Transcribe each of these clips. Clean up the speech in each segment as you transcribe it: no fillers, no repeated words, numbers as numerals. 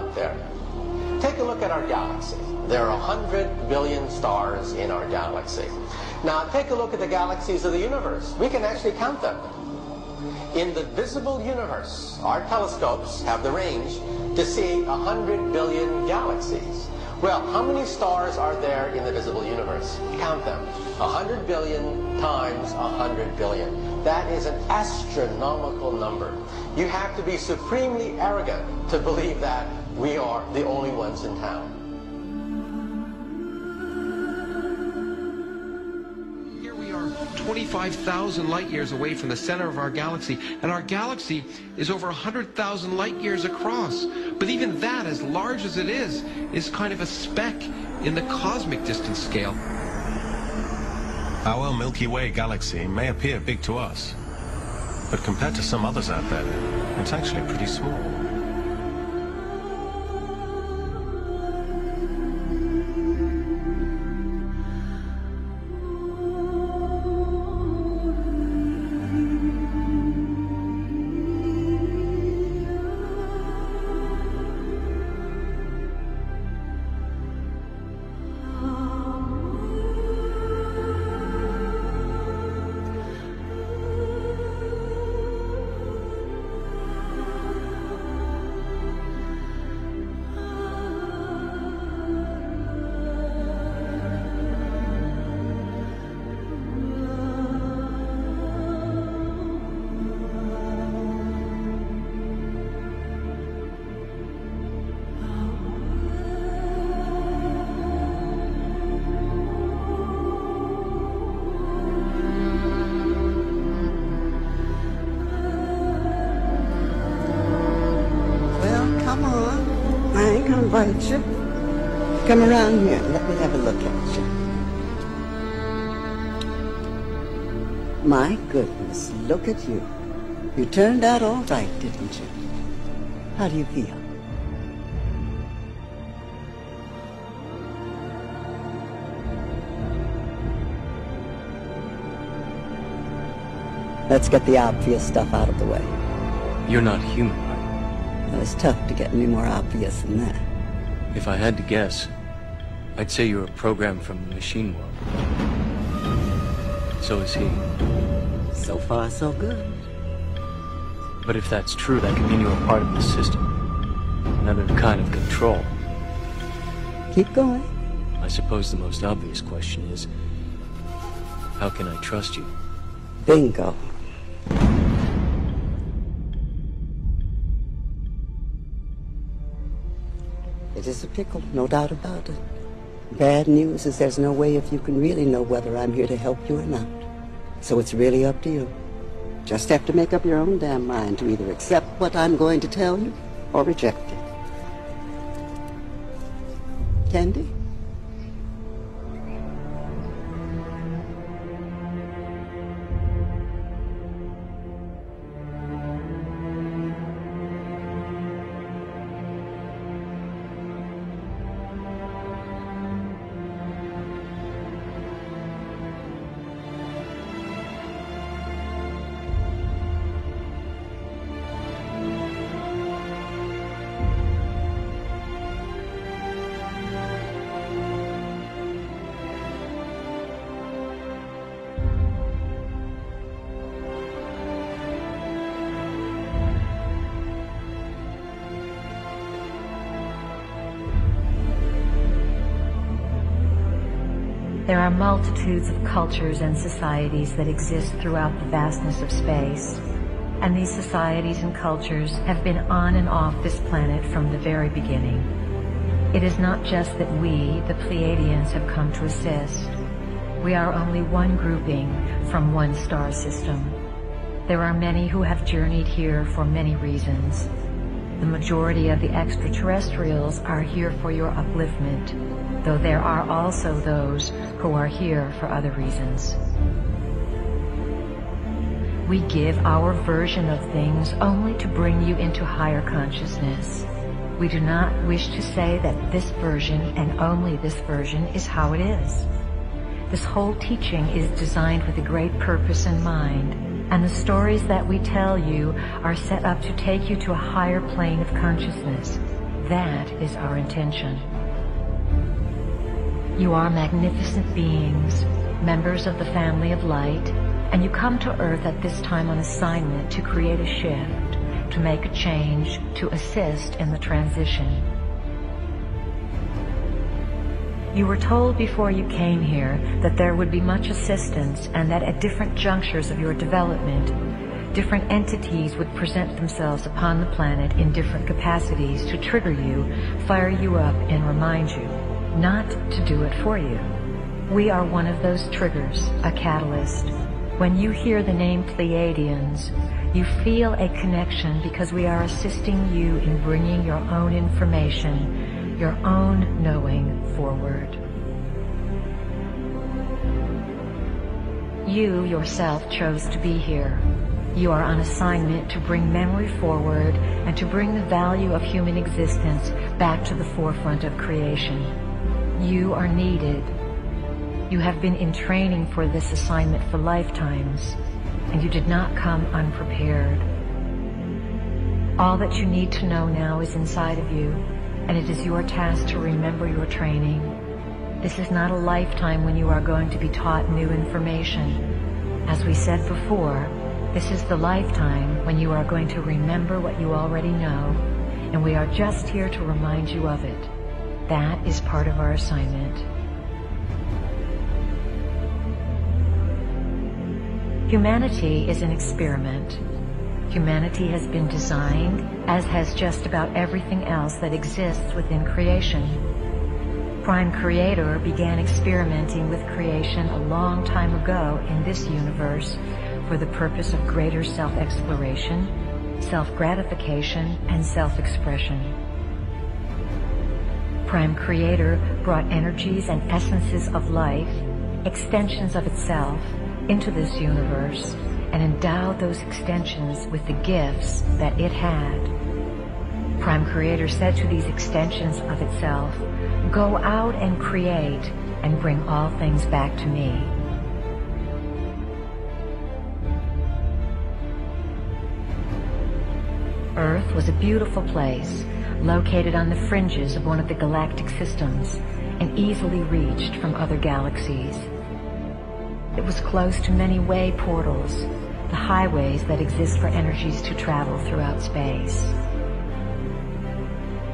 out there. Take a look at our galaxy. There are 100 billion stars in our galaxy. Now take a look at the galaxies of the universe. We can actually count them. In the visible universe, our telescopes have the range to see 100 billion galaxies. Well, how many stars are there in the visible universe? Count them. 100 billion times 100 billion. That is an astronomical number. You have to be supremely arrogant to believe that we are the only ones in town. Here we are 25,000 light years away from the center of our galaxy, and our galaxy is over 100,000 light years across. But even that, as large as it is kind of a speck in the cosmic distance scale. Our Milky Way galaxy may appear big to us, but compared to some others out there, it's actually pretty small. Invite you. Come around here and let me have a look at you. My goodness, look at you. You turned out all right, didn't you? How do you feel? Let's get the obvious stuff out of the way. You're not human, right? Well, it's tough to get any more obvious than that. If I had to guess, I'd say you're a program from the machine world. So is he. So far, so good. But if that's true, that could mean you're a part of the system. Another kind of control. Keep going. I suppose the most obvious question is, how can I trust you? Bingo. It is a pickle, no doubt about it. Bad news is there's no way if you can really know whether I'm here to help you or not. So it's really up to you. Just have to make up your own damn mind to either accept what I'm going to tell you or reject it. Candy? There are multitudes of cultures and societies that exist throughout the vastness of space. And these societies and cultures have been on and off this planet from the very beginning. It is not just that we, the Pléiadiens, have come to assist. We are only one grouping from one star system. There are many who have journeyed here for many reasons. The majority of the extraterrestrials are here for your upliftment, though there are also those who are here for other reasons. We give our version of things only to bring you into higher consciousness. We do not wish to say that this version and only this version is how it is. This whole teaching is designed with a great purpose in mind, and the stories that we tell you are set up to take you to a higher plane of consciousness. That is our intention. You are magnificent beings, members of the family of light, and you come to Earth at this time on assignment to create a shift, to make a change, to assist in the transition. You were told before you came here that there would be much assistance and that at different junctures of your development, different entities would present themselves upon the planet in different capacities to trigger you, fire you up, and remind you, not to do it for you. We are one of those triggers, a catalyst. When you hear the name Pléiadiens, you feel a connection because we are assisting you in bringing your own information, your own knowing forward. You yourself chose to be here. You are on assignment to bring memory forward and to bring the value of human existence back to the forefront of creation. You are needed. You have been in training for this assignment for lifetimes, and you did not come unprepared. All that you need to know now is inside of you, and it is your task to remember your training. This is not a lifetime when you are going to be taught new information. As we said before, this is the lifetime when you are going to remember what you already know, and we are just here to remind you of it. That is part of our assignment. Humanity is an experiment. Humanity has been designed, as has just about everything else that exists within creation. Prime Creator began experimenting with creation a long time ago in this universe for the purpose of greater self-exploration, self-gratification, and self-expression. Prime Creator brought energies and essences of life, extensions of itself, into this universe and endowed those extensions with the gifts that it had. Prime Creator said to these extensions of itself, "Go out and create and bring all things back to me." Earth was a beautiful place, located on the fringes of one of the galactic systems and easily reached from other galaxies. It was close to many way portals, the highways that exist for energies to travel throughout space.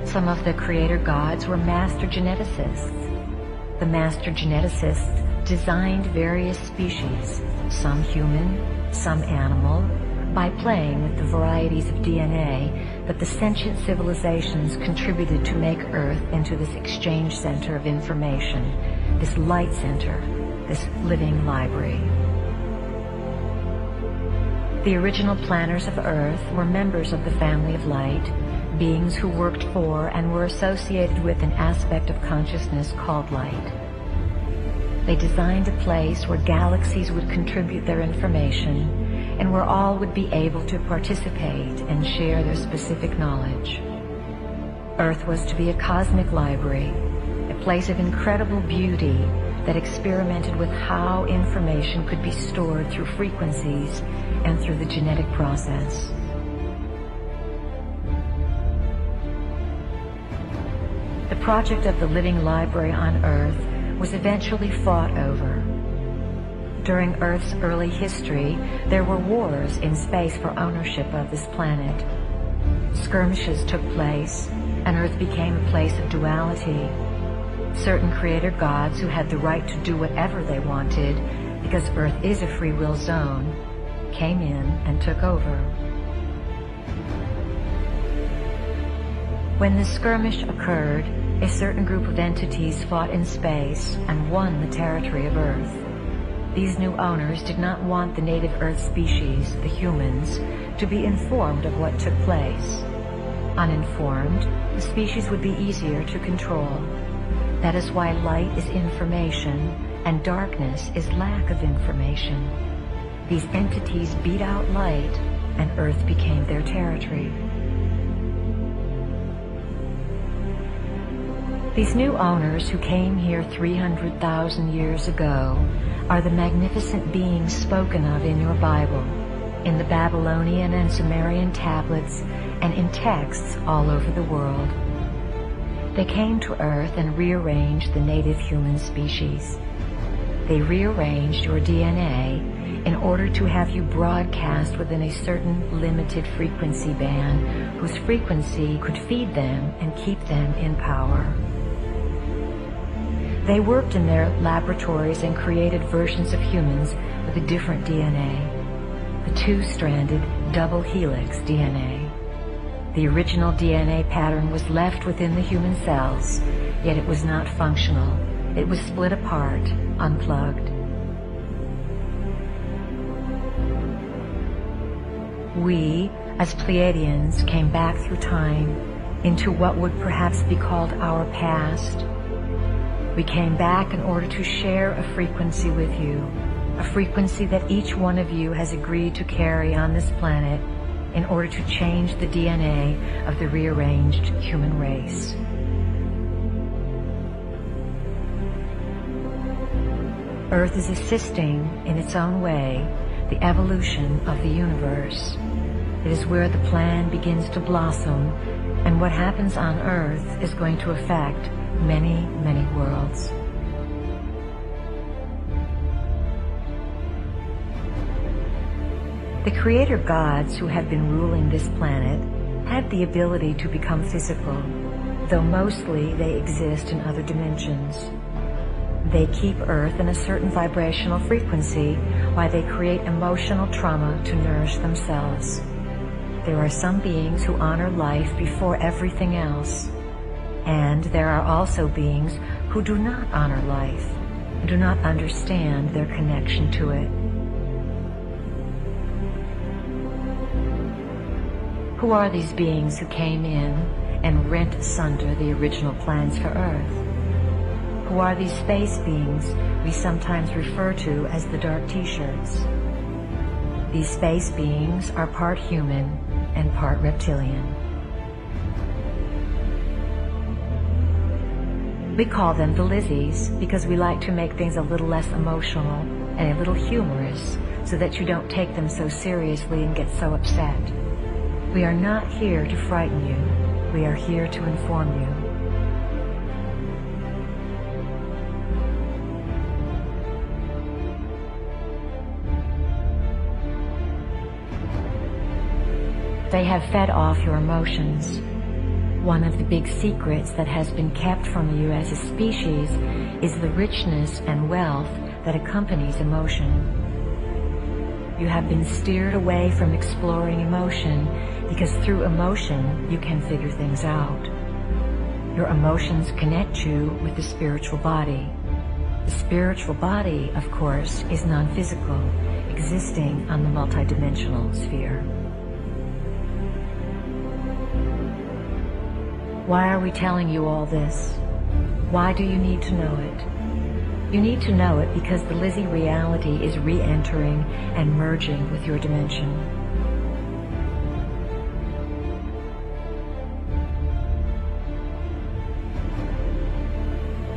Some of the creator gods were master geneticists. The master geneticists designed various species, some human, some animal, by playing with the varieties of DNA that the sentient civilizations contributed to make Earth into this exchange center of information, this light center, this living library. The original planners of Earth were members of the family of light, beings who worked for and were associated with an aspect of consciousness called light. They designed a place where galaxies would contribute their information and where all would be able to participate and share their specific knowledge. Earth was to be a cosmic library, a place of incredible beauty that experimented with how information could be stored through frequencies and through the genetic process. The project of the living library on Earth was eventually fought over. During Earth's early history, there were wars in space for ownership of this planet. Skirmishes took place, and Earth became a place of duality. Certain creator gods who had the right to do whatever they wanted, because Earth is a free will zone, came in and took over. When the skirmish occurred, a certain group of entities fought in space and won the territory of Earth. These new owners did not want the native Earth species, the humans, to be informed of what took place. Uninformed, the species would be easier to control. That is why light is information and darkness is lack of information. These entities beat out light, and Earth became their territory. These new owners who came here 300,000 years ago are the magnificent beings spoken of in your Bible, in the Babylonian and Sumerian tablets, and in texts all over the world. They came to Earth and rearranged the native human species. They rearranged your DNA in order to have you broadcast within a certain limited frequency band whose frequency could feed them and keep them in power. They worked in their laboratories and created versions of humans with a different DNA, the two-stranded double helix DNA. The original DNA pattern was left within the human cells, yet it was not functional. It was split apart, unplugged. We, as Pléiadiens, came back through time into what would perhaps be called our past. We came back in order to share a frequency with you, a frequency that each one of you has agreed to carry on this planet in order to change the DNA of the rearranged human race. Earth is assisting, in its own way, the evolution of the universe. It is where the plan begins to blossom, and what happens on Earth is going to affect many, many worlds. The creator gods who have been ruling this planet have the ability to become physical, though mostly they exist in other dimensions. They keep Earth in a certain vibrational frequency while they create emotional trauma to nourish themselves. There are some beings who honor life before everything else, and there are also beings who do not honor life and do not understand their connection to it. Who are these beings who came in and rent asunder the original plans for Earth? Who are these space beings we sometimes refer to as the dark T-shirts? These space beings are part human and part reptilian. We call them the Lizzies because we like to make things a little less emotional and a little humorous so that you don't take them so seriously and get so upset. We are not here to frighten you. We are here to inform you. They have fed off your emotions. One of the big secrets that has been kept from you as a species is the richness and wealth that accompanies emotion. You have been steered away from exploring emotion because through emotion you can figure things out. Your emotions connect you with the spiritual body. The spiritual body, of course, is non-physical, existing on the multidimensional sphere. Why are we telling you all this? Why do you need to know it? You need to know it because the Lizzie reality is re-entering and merging with your dimension.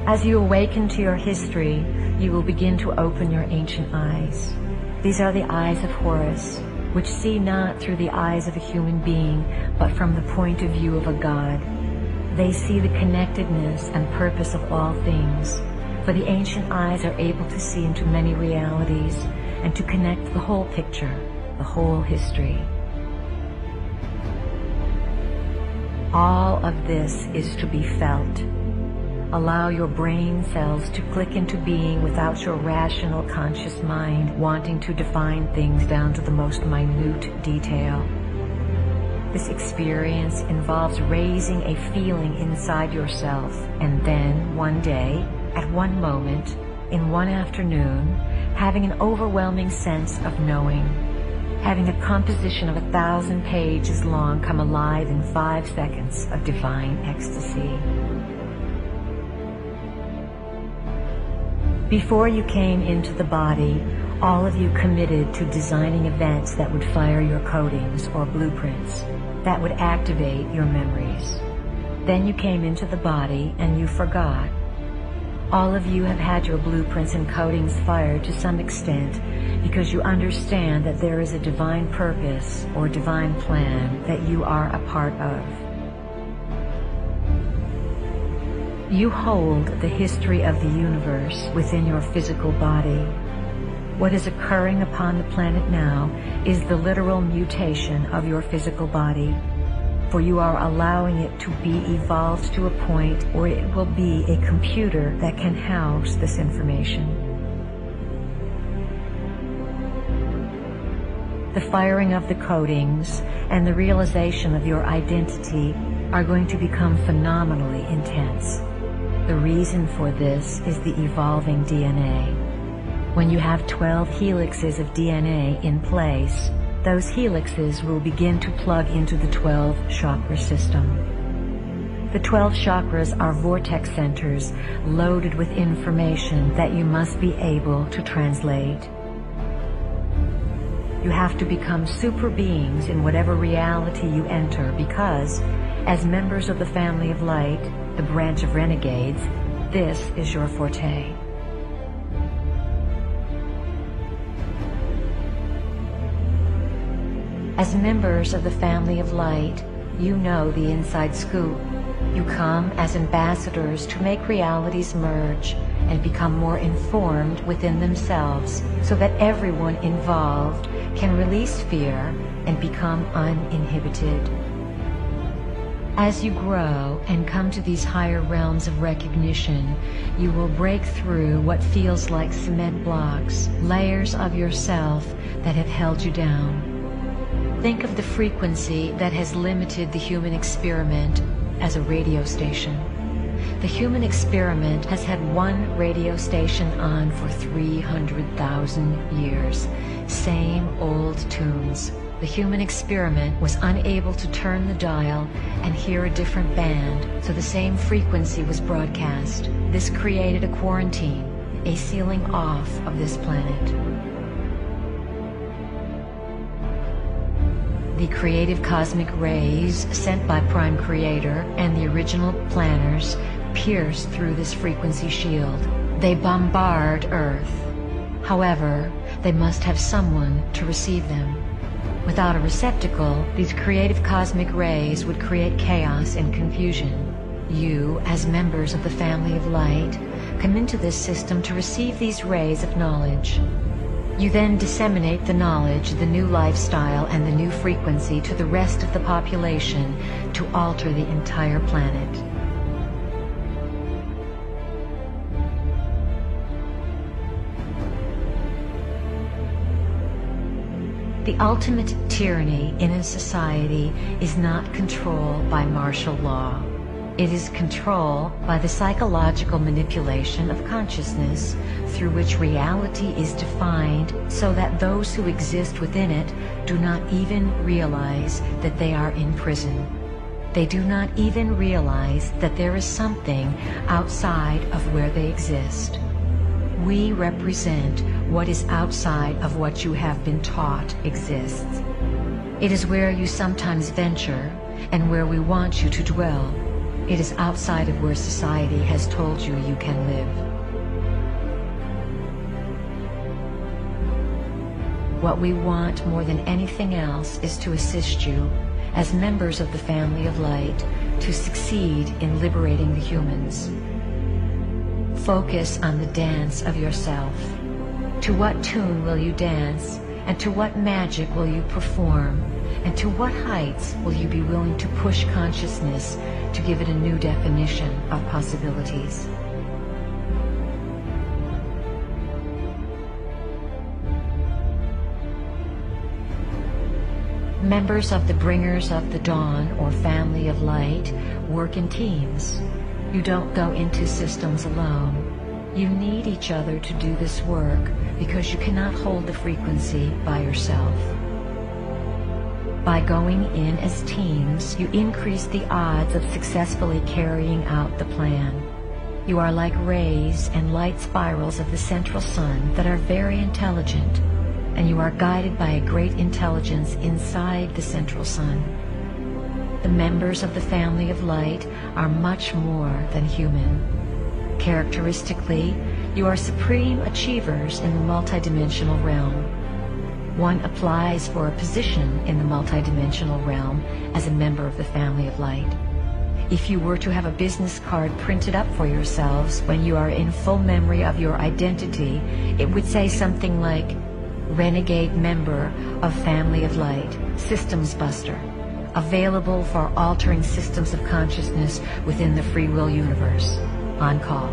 As you awaken to your history, you will begin to open your ancient eyes. These are the eyes of Horus, which see not through the eyes of a human being, but from the point of view of a god. They see the connectedness and purpose of all things, for the ancient eyes are able to see into many realities and to connect the whole picture, the whole history. All of this is to be felt. Allow your brain cells to click into being without your rational conscious mind wanting to define things down to the most minute detail. This experience involves raising a feeling inside yourself, and then one day, at one moment, in one afternoon, having an overwhelming sense of knowing, having a composition of 1,000 pages long come alive in 5 seconds of divine ecstasy. Before you came into the body, all of you committed to designing events that would fire your codings or blueprints, that would activate your memories. Then you came into the body and you forgot. All of you have had your blueprints and codings fired to some extent because you understand that there is a divine purpose or divine plan that you are a part of. You hold the history of the universe within your physical body. What is occurring upon the planet now is the literal mutation of your physical body, for you are allowing it to be evolved to a point where it will be a computer that can house this information. The firing of the codings and the realization of your identity are going to become phenomenally intense. The reason for this is the evolving DNA. When you have 12 helixes of DNA in place, those helixes will begin to plug into the 12 chakra system. The 12 chakras are vortex centers loaded with information that you must be able to translate. You have to become super beings in whatever reality you enter because, as members of the family of light, the branch of renegades, this is your forte. As members of the family of light, you know the inside scoop. You come as ambassadors to make realities merge and become more informed within themselves so that everyone involved can release fear and become uninhibited. As you grow and come to these higher realms of recognition, you will break through what feels like cement blocks, layers of yourself that have held you down. Think of the frequency that has limited the human experiment as a radio station. The human experiment has had one radio station on for 300,000 years. Same old tunes. The human experiment was unable to turn the dial and hear a different band, so the same frequency was broadcast. This created a quarantine, a sealing off of this planet. The creative cosmic rays sent by Prime Creator and the original planners pierce through this frequency shield. They bombard Earth. However, they must have someone to receive them. Without a receptacle, these creative cosmic rays would create chaos and confusion. You, as members of the family of light, come into this system to receive these rays of knowledge. You then disseminate the knowledge, the new lifestyle, and the new frequency to the rest of the population to alter the entire planet. The ultimate tyranny in a society is not control by martial law. It is control by the psychological manipulation of consciousness through which reality is defined so that those who exist within it do not even realize that they are in prison. They do not even realize that there is something outside of where they exist. We represent what is outside of what you have been taught exists. It is where you sometimes venture and where we want you to dwell. It is outside of where society has told you you can live. What we want more than anything else is to assist you, as members of the family of light, to succeed in liberating the humans. Focus on the dance of yourself. To what tune will you dance, and to what magic will you perform, and to what heights will you be willing to push consciousness to give it a new definition of possibilities? Members of the Bringers of the Dawn or Family of Light work in teams. You don't go into systems alone. You need each other to do this work because you cannot hold the frequency by yourself. By going in as teams, you increase the odds of successfully carrying out the plan. You are like rays and light spirals of the central sun that are very intelligent, and you are guided by a great intelligence inside the central sun. The members of the family of light are much more than human. Characteristically, you are supreme achievers in the multidimensional realm. One applies for a position in the multidimensional realm as a member of the family of light. If you were to have a business card printed up for yourselves when you are in full memory of your identity, it would say something like, Renegade member of Family of Light, Systems Buster, available for altering systems of consciousness within the free will universe, on call.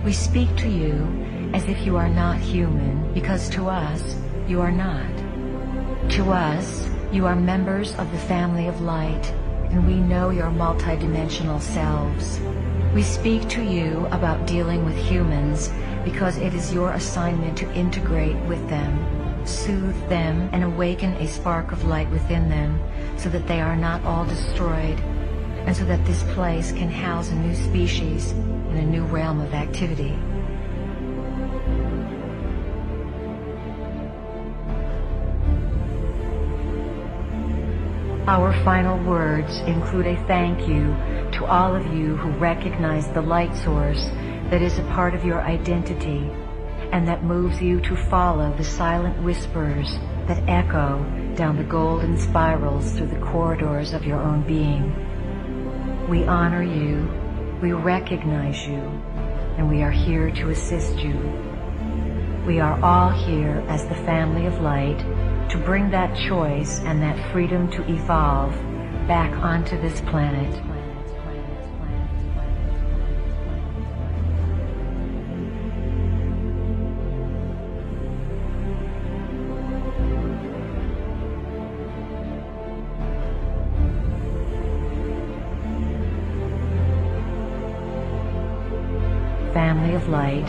We speak to you as if you are not human, because to us, you are not. To us, you are members of the family of light, and we know your multidimensional selves. We speak to you about dealing with humans because it is your assignment to integrate with them, soothe them, and awaken a spark of light within them so that they are not all destroyed, and so that this place can house a new species in a new realm of activity. Our final words include a thank you to all of you who recognize the light source that is a part of your identity and that moves you to follow the silent whispers that echo down the golden spirals through the corridors of your own being. We honor you, we recognize you, and we are here to assist you. We are all here as the family of light to bring that choice and that freedom to evolve back onto this planet. Family of light,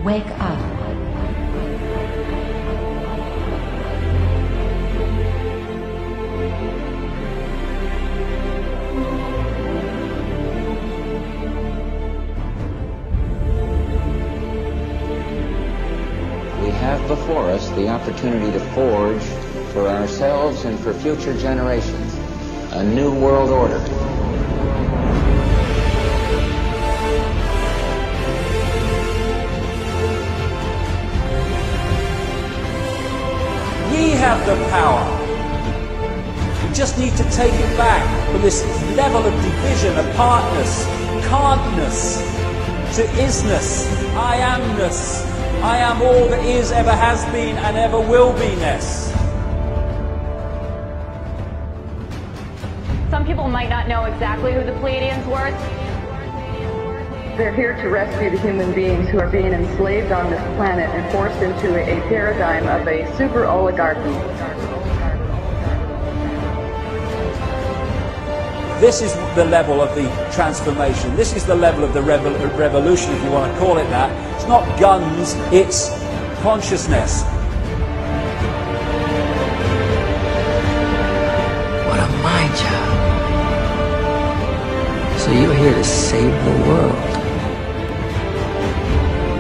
wake up. We have before us the opportunity to forge for ourselves and for future generations a new world order. We have the power. We just need to take it back from this level of division, apartness, can'tness, to isness, I amness. I am all that is, ever has been, and ever will be-ness. Some people might not know exactly who the Pléiadiens were. They're here to rescue the human beings who are being enslaved on this planet and forced into a paradigm of a super oligarchy. This is the level of the transformation. This is the level of the revolution, if you want to call it that. It's not guns, it's consciousness. What a mind job. So you're here to save the world.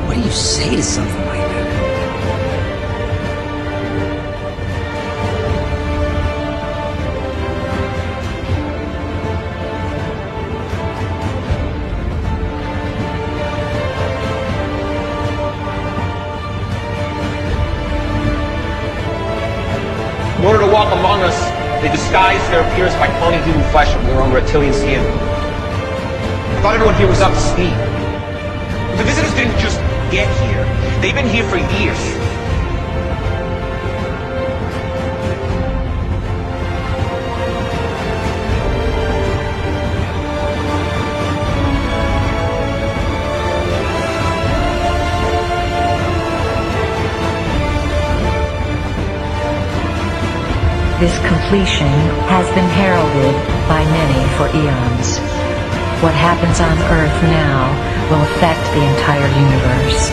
What do you say to something like that? In order to walk among us, they disguised their appearance by cloning human flesh of their own reptilian skin. I thought everyone here was up to speed. But the visitors didn't just get here. They've been here for years. This completion has been heralded by many for eons. What happens on Earth now will affect the entire universe.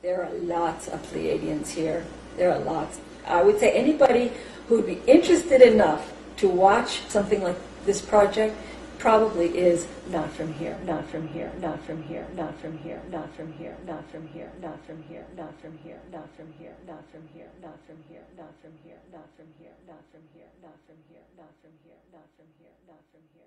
There are lots of Pleiadians here. There are lots. I would say anybody who would be interested enough to watch something like this project probably is not from here, not from here, not from here, not from here, not from here, not from here, not from here, not from here, not from here, not from here, not from here, not from here, not from here, not from here, not from here, not from here, not from here, not from here.